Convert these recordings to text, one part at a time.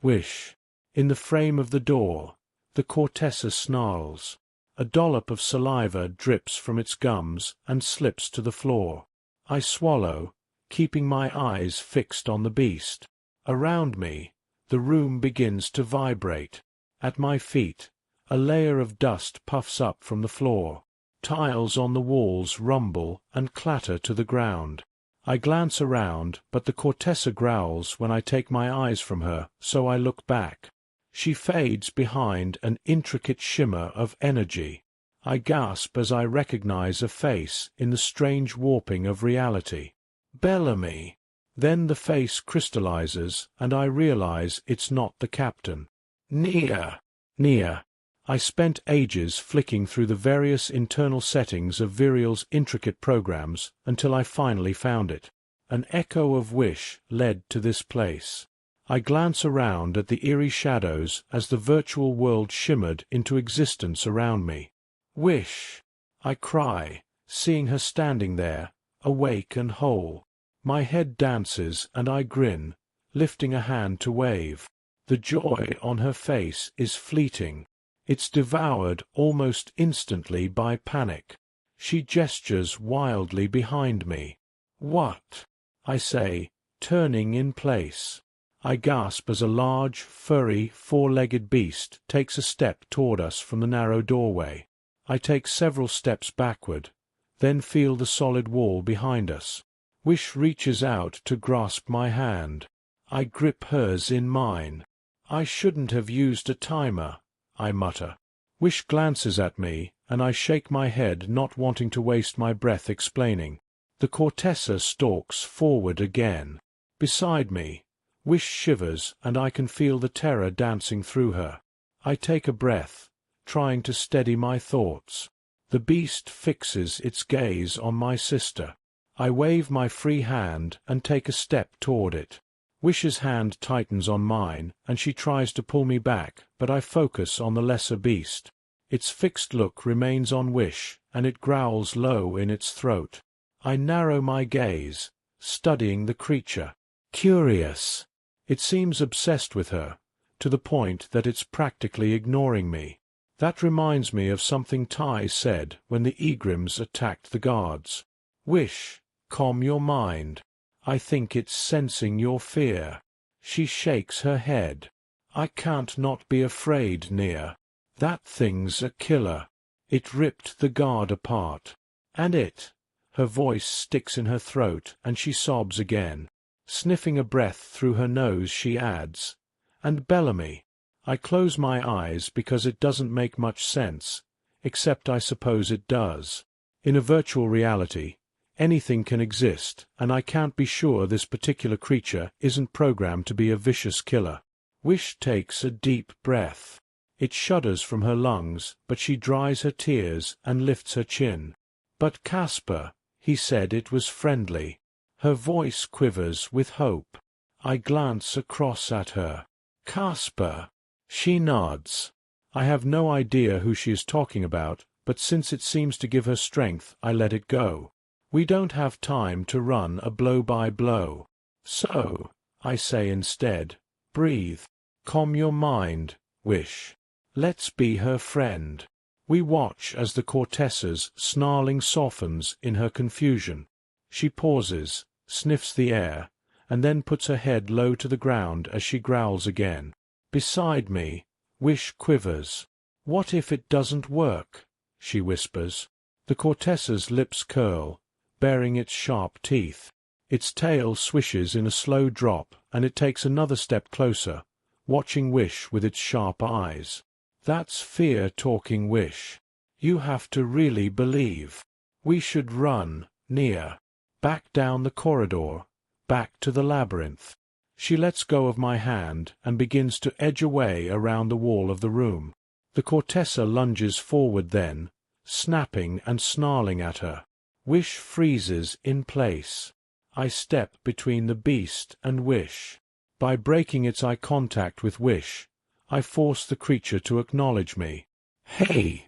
Whish. In the frame of the door, the Cortessa snarls. A dollop of saliva drips from its gums and slips to the floor. I swallow, keeping my eyes fixed on the beast. Around me, the room begins to vibrate. At my feet, a layer of dust puffs up from the floor. Tiles on the walls rumble and clatter to the ground. I glance around, but the Cortessa growls when I take my eyes from her, so I look back. She fades behind an intricate shimmer of energy. I gasp as I recognize a face in the strange warping of reality. Bellamy! Then the face crystallizes, and I realize it's not the captain. Nia! Nia! I spent ages flicking through the various internal settings of Virial's intricate programs until I finally found it. An echo of wish led to this place. I glance around at the eerie shadows as the virtual world shimmered into existence around me. Wish! I cry, seeing her standing there, awake and whole. My head dances and I grin, lifting a hand to wave. The joy on her face is fleeting. It's devoured almost instantly by panic. She gestures wildly behind me. What? I say, turning in place. I gasp as a large, furry, four-legged beast takes a step toward us from the narrow doorway. I take several steps backward, then feel the solid wall behind us. Wish reaches out to grasp my hand. I grip hers in mine. I shouldn't have used a timer, I mutter. Wish glances at me, and I shake my head, not wanting to waste my breath explaining. The Cortessa stalks forward again. Beside me, Wish shivers, and I can feel the terror dancing through her. I take a breath, trying to steady my thoughts. The beast fixes its gaze on my sister. I wave my free hand and take a step toward it. Wish's hand tightens on mine, and she tries to pull me back, but I focus on the lesser beast. Its fixed look remains on Wish, and it growls low in its throat. I narrow my gaze, studying the creature. Curious. It seems obsessed with her, to the point that it's practically ignoring me. That reminds me of something Ty said when the Egrims attacked the guards. Wish, calm your mind. I think it's sensing your fear. She shakes her head. I can't not be afraid, Nia. That thing's a killer. It ripped the guard apart. And it. Her voice sticks in her throat, and she sobs again. Sniffing a breath through her nose, she adds, and Bellamy. I close my eyes because it doesn't make much sense, except I suppose it does. In a virtual reality, anything can exist, and I can't be sure this particular creature isn't programmed to be a vicious killer. Wish takes a deep breath. It shudders from her lungs, but she dries her tears and lifts her chin. But Casper, he said it was friendly. Her voice quivers with hope. I glance across at her. Casper. She nods. I have no idea who she is talking about, but since it seems to give her strength, I let it go. We don't have time to run a blow-by-blow. So, I say instead, breathe. Calm your mind, Wish. Let's be her friend. We watch as the Cortessa's snarling softens in her confusion. She pauses, sniffs the air, and then puts her head low to the ground as she growls again. Beside me, Wish quivers. What if it doesn't work? She whispers. The Cortessa's lips curl, baring its sharp teeth. Its tail swishes in a slow drop, and it takes another step closer, watching Wish with its sharp eyes. That's fear talking, Wish. You have to really believe. We should run, Nia. Back down the corridor, back to the labyrinth. She lets go of my hand and begins to edge away around the wall of the room. The Cortessa lunges forward then, snapping and snarling at her. Wish freezes in place. I step between the beast and Wish. By breaking its eye contact with Wish, I force the creature to acknowledge me. Hey!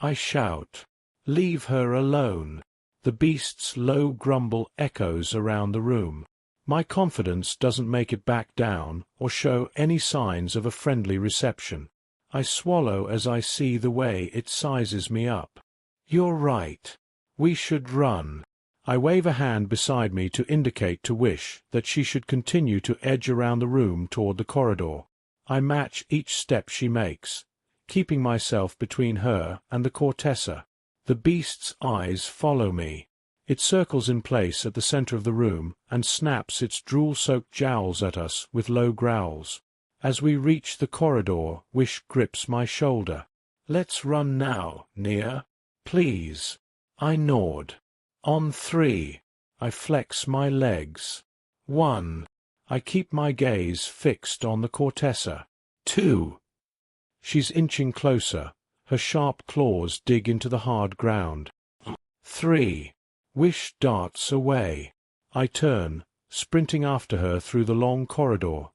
I shout. Leave her alone. The beast's low grumble echoes around the room. My confidence doesn't make it back down or show any signs of a friendly reception. I swallow as I see the way it sizes me up. You're right. We should run. I wave a hand beside me to indicate to Wish that she should continue to edge around the room toward the corridor. I match each step she makes, keeping myself between her and the Cortessa. The beast's eyes follow me. It circles in place at the center of the room and snaps its drool-soaked jowls at us with low growls. As we reach the corridor, Wish grips my shoulder. Let's run now, Nia. Please. I nod. On 3. I flex my legs. 1. I keep my gaze fixed on the Cortessa. 2. She's inching closer. Her sharp claws dig into the hard ground. 3. Wish darts away. I turn, sprinting after her through the long corridor,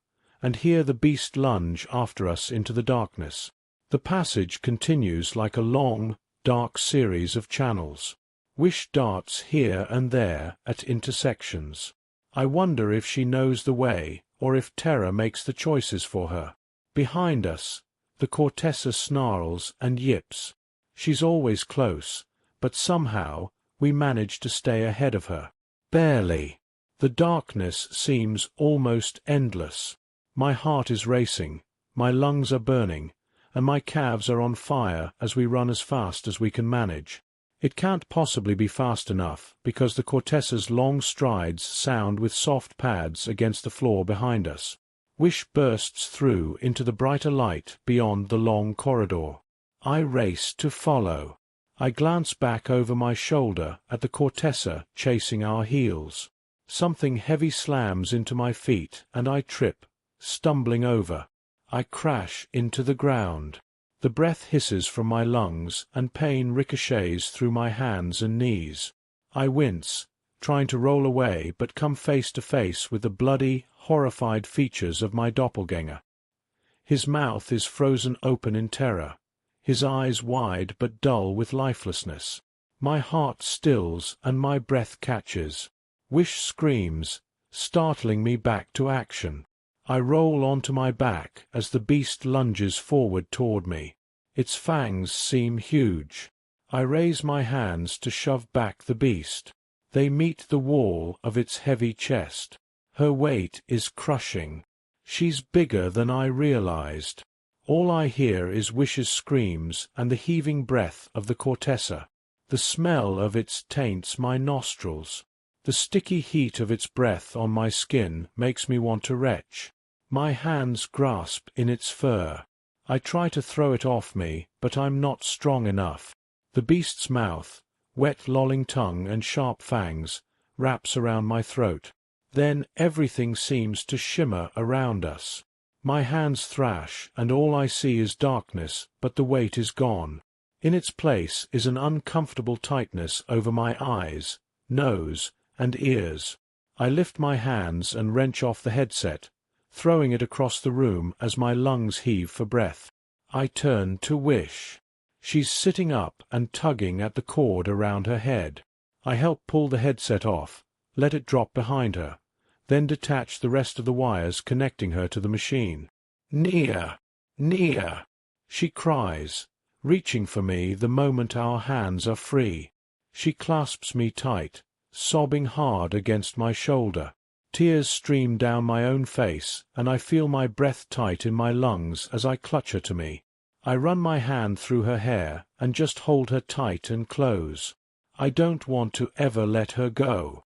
and hear the beast lunge after us into the darkness. The passage continues like a long, dark series of channels. Wish darts here and there at intersections. I wonder if she knows the way, or if terror makes the choices for her. Behind us, the Cortessa snarls and yips. She's always close, but somehow we manage to stay ahead of her. Barely. The darkness seems almost endless. My heart is racing, my lungs are burning, and my calves are on fire as we run as fast as we can manage. It can't possibly be fast enough, because the Cortessa's long strides sound with soft pads against the floor behind us. Wish bursts through into the brighter light beyond the long corridor. I race to follow. I glance back over my shoulder at the Cortessa chasing our heels. Something heavy slams into my feet, and I trip, stumbling over. I crash into the ground. The breath hisses from my lungs, and pain ricochets through my hands and knees. I wince, trying to roll away, but come face to face with the bloody, horrified features of my doppelganger. His mouth is frozen open in terror, his eyes wide but dull with lifelessness. My heart stills and my breath catches. Wish screams, startling me back to action. I roll onto my back as the beast lunges forward toward me. Its fangs seem huge. I raise my hands to shove back the beast. They meet the wall of its heavy chest. Her weight is crushing. She's bigger than I realized. All I hear is Wish's screams and the heaving breath of the Cortessa. The smell of it taints my nostrils. The sticky heat of its breath on my skin makes me want to retch. My hands grasp in its fur. I try to throw it off me, but I'm not strong enough. The beast's mouth, wet lolling tongue and sharp fangs, wraps around my throat. Then everything seems to shimmer around us. My hands thrash, and all I see is darkness, but the weight is gone. In its place is an uncomfortable tightness over my eyes, nose, and ears. I lift my hands and wrench off the headset, throwing it across the room as my lungs heave for breath. I turn to Wish. She's sitting up and tugging at the cord around her head. I help pull the headset off, let it drop behind her, then detach the rest of the wires connecting her to the machine. Nia! Nia! She cries, reaching for me the moment our hands are free. She clasps me tight, sobbing hard against my shoulder. Tears stream down my own face, and I feel my breath tight in my lungs as I clutch her to me. I run my hand through her hair and just hold her tight and close. I don't want to ever let her go.